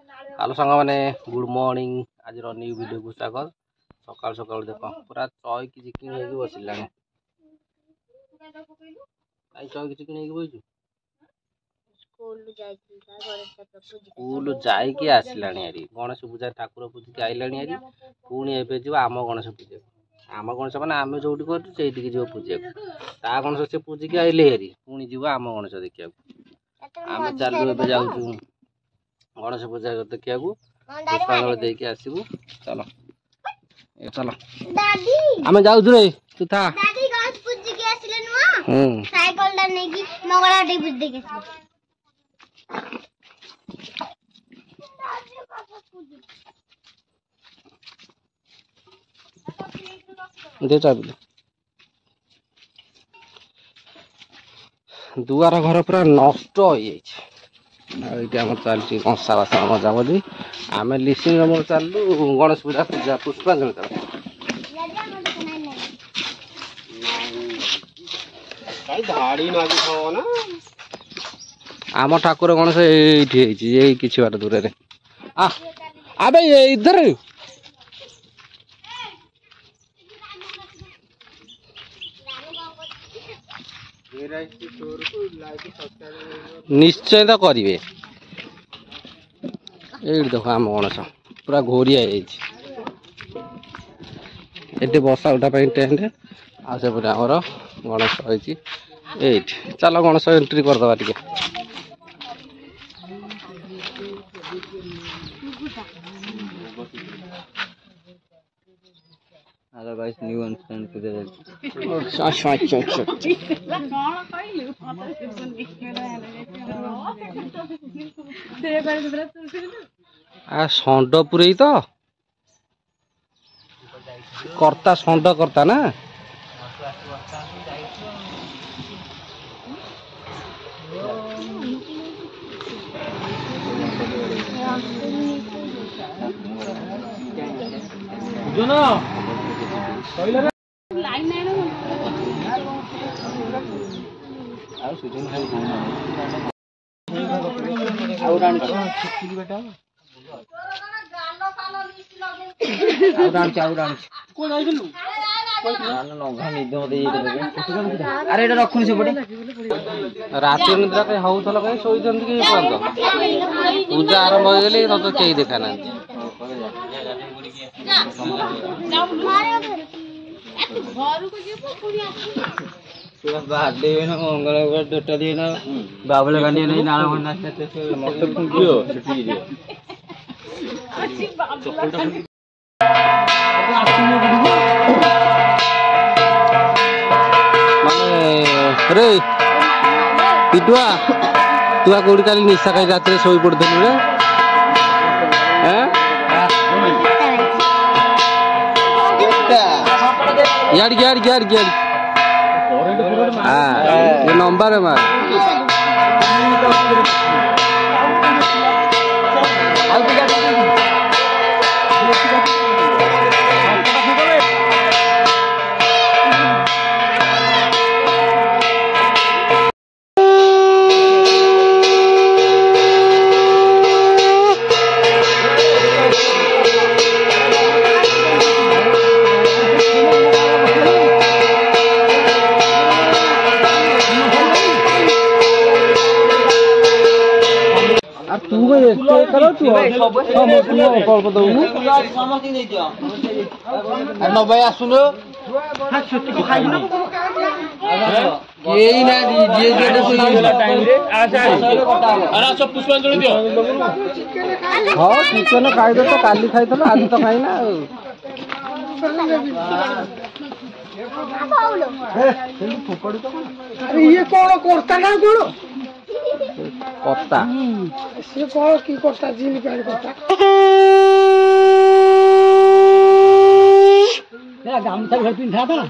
Hello सांग मैंने good morning आज न्यू वीडियो को स्वागत। सकाल सकाल देख पूरा चय कि चिकिन हो बसला चय कि चिकिन हो बस स्कूल जाइए आसला गणेश पूजा ठाकुर पूजिक आइला पुणी एवं जी आम गणेश पूजा आम गणेश मैंने आम जो कर पूजा ता गणेश से पूजिक आइले हेरी पुणी जीव आम गणेश देखा आम चलू ए जाऊँ गणेश पूजा देखा पुष्पांजलि देके आसबू। चलो चलो आम जाऊ रे तू था दादी गणेश पूजा के आसिले नुआ साइकिल ला नै कि मंगला डी पूजा देके दे चाबी दुआर घर पूरा नष्ट हो जाए चलती कंसा बासन मजा मजी आम लिसिंग मोर चलू गणेश पूजा पूजा पुष्पांजलि आम ठाकुर गणेश ये किसी बार दूर अबे ये इधर निश्चय तो करेंगे ये देख आम गणेश पूरा घोरिया ये बसा उठा टेन्ट आसपटे आमर गणेश रही ये चलो गणेश एंट्री करदे टे हेलो गाइस न्यू अनस्टैंड पूजा षंड पुरे तो कर्ता षंड कर्ता ना अरे रखुन से राति निद्रा कहीं होउथल कहीं सोई जंदी पूजा आरंभ हो गली तो कहीं देखा ना मंगल डोटा दिए ना बाबुल गांधी नहीं नाला बना रे पिटुआ तुआ कौड़ी काली निशा कहीं रात शोई पड़ू रे यार यार यार यार ये नंबर है मार चिकन खाई तो काली खाई आज तो खाई ना ये कौन करता ना कौन कत्ता से कौन की करता जीन पैर करता क्या गामछा घर पिंधा था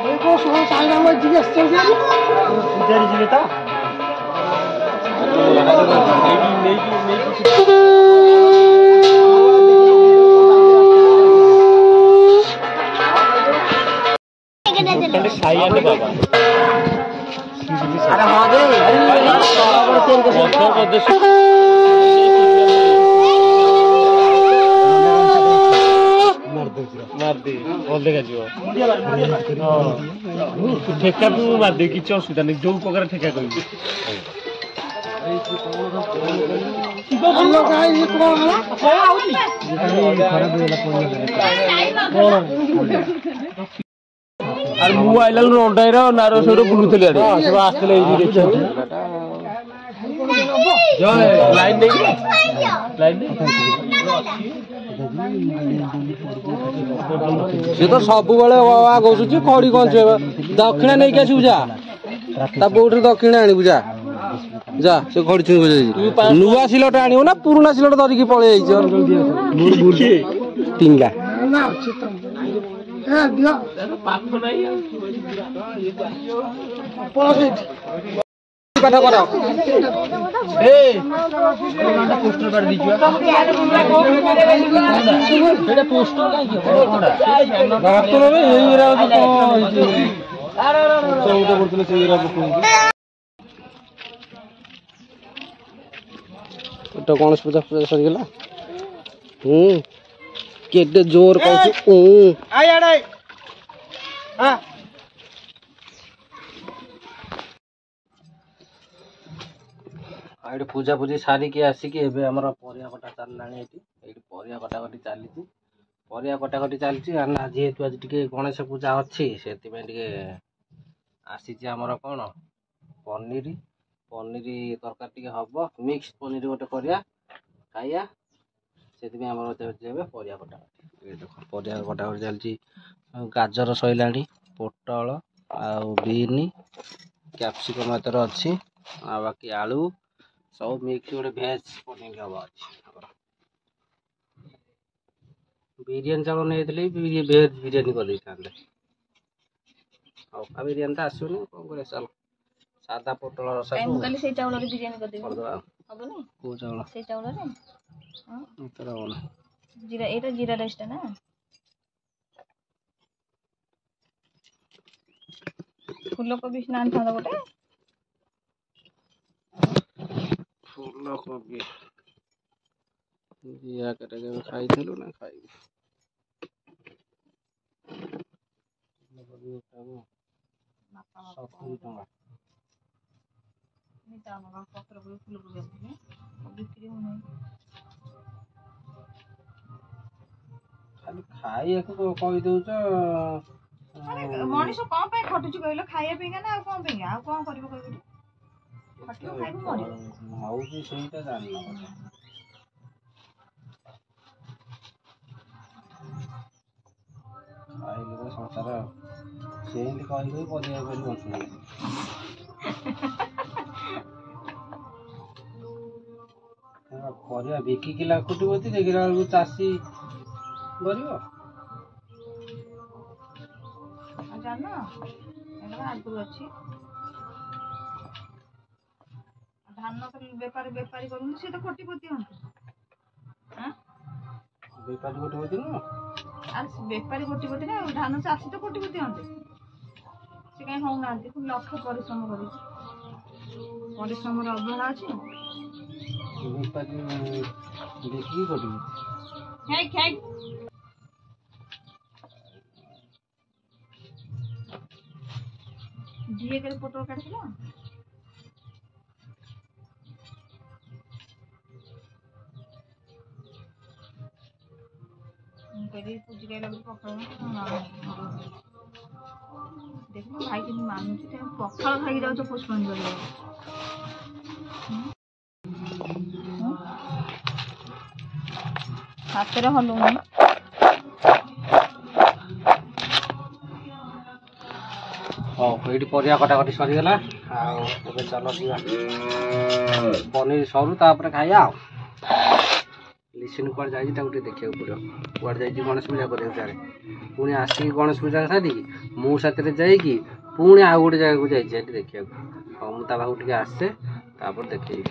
देखो सो साइना में जिगस चल गया इधर ही था ठेका भी मारदे किसी असुविधा नहीं जो प्रकार ठेका कर मोबाइल रोडाइर नार सब बुलूली आसते सी तो सब घोषुची खड़ी कौन दक्षिणा नहीं क्या जा बोट दक्षिणा आणबू जा जा से खड़ी छुई नुआ सिलट आणव ना पुराना सिलट धरिकी पलि टिंगा पाठ कर गणेश पूजा पूजा सरीगला केते जोर ये पूजा पूजी सारिकी आसिकी एबे हमर परिया कटा चललानी ये परिया कटाकटी चली परिया कटाकटी चली जेहेतु आज टिके गणेश पूजा अच्छी से आसी आमर कौन पनीर पनीर तरकारी टिके हम मिक्स पनीर गोटे करिया खाइया से परिया कटाकटी देख परिया कटाकटी चलती गाजर सैलानी पोटल आउ बीन कैप्सिकम एतर अच्छी आ बाकी आलू सब मिक्स गोटे भेज पनीर हम अच्छी बिरियानी चाउल नहीं भेज बिरियानी कर अका बिरियानी तो आसुनि कौन कर चल सादा पोटल रसा चाउल बिरियानी कर जीरा एटा जीरा राइस ना फूलकोबी स्नान था गोटे फूलकोबी जिया केटा के खाई थलु ना खाई फूलकोबी उठाबो 70 टका नहीं दाम का पत्र को फूलकोबी बिक्री होने खाली खाई को कहि दउछ मनीष कौन पे खटुची कहलो खाइया पे ना आ कौन करबो कहबो खटियो खाइबो मरी आउची सेटा जानि आइले तो संसार सेंट कहि परिया करी बसु परिया बिकिकी लाखुटी देखिला चाषी गरीब जान आगुरी अच्छी धान तो बेपारी बेपारी कर तो कोटिपति हम बेपारी कोटिपति न बेपारी कोटिपति ना धान चाषी तो कोटिपति हम से कहीं हो ना लक्ष परिश्रम कर अवहेला अच्छी बेपारी देखिए कोटिपति जीए के पोटल काटल पूजी गला पखाड़ देख भाई कि मानुच पखाड़ खाई जाऊ पुष्पांजलि हाथ हलुनी हाँ ये परिया कटाकटी सरीगला चल पनीर सरू तापर खाइया लिसन कौन जाए देखा पड़ो कौन जा गणेश पूजा कर पुणी आसिक गणेश पूजा सारी मो साथ जाकि पुणी आउ गोटे जगह को जाइए देखा हाँ मुझे पाखे आसे देखे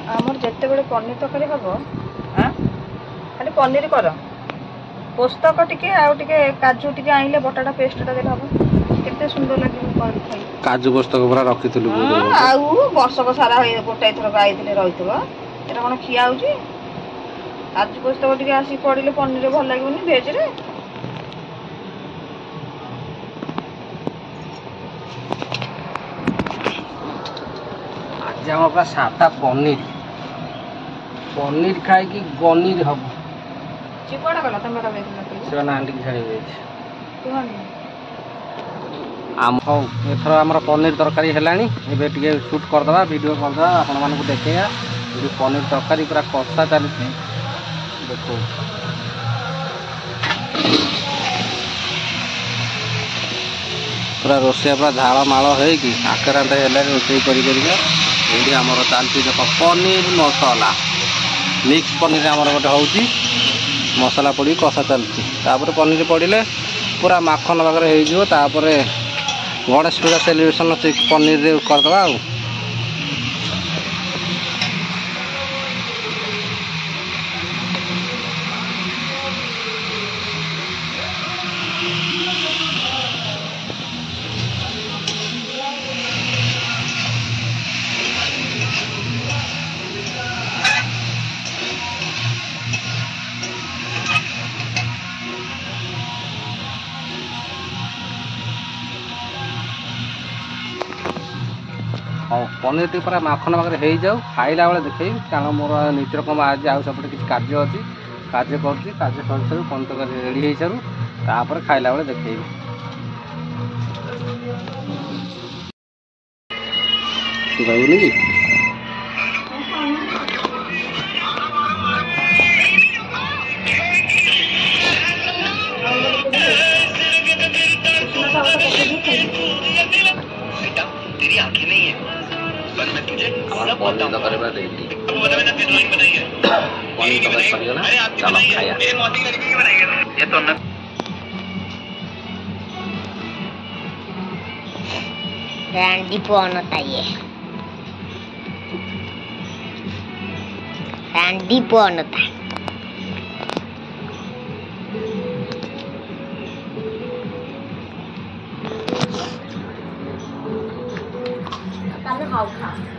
आमर जिते बड़े पनीर तरकारी हम हाँ खाली पनीर कर पोस्तक टिके आउटे काजू टिके आइले बटाटा पेस्टा देले हम केते सुंदर लगे खाई काजू पोस्तक पूरा रखिथिलु आउ वर्षक सारा गोटाए थर आईले रही एटा कौन खिया होची काजू पोस्तक टिके आसी पड़िले पनीर भल लागोनी भेज रे आज हम पूरा सादा पनीर पनीर खाई कि गनीर हम चिपड़ा गला तमे का देखला से नांडी की छाड़ी गई तू आम हौ एथर हमर पनीर तरकारी हेलानी एबे टिके शूट कर दबा वीडियो कर दबा आपन मानकु देखेया ये पनीर तरकारी पूरा कष्टा चलती देखो पूरा रोषे पूरा झाड़ माड़ होगी आकरांत है रोषे कर आमर चलती देख पनीर मसला मिक्स पनीर आमर गोटे हूँ मसला पड़ी कषा चलती तापर पनीर पड़े पूरा माखन पाखे होपर गणेश पूजा सेलिब्रेशन पनीर करदे हाँ पनीर टी पूरा माखन पाखे हो जाऊ खाइला बेले देखे कारण मोर नित्यक्रम आज आउ सेपटे किसी कार्य अच्छी कार्य करुँच कार्य सर सारू पनीर तरकारी रेडी हो सारू तापर खाइला बेले देखे कहूनी कि तेरी आंखें नहीं है पर मैं तुझे हमारा पनीर तरकारी में दे दी पनीर तरकारी पड़ेगा चलो खाया मेरे मौसी लड़की की बनाई है ये तो न Randy Ponota ये Randy Ponota खाओ खा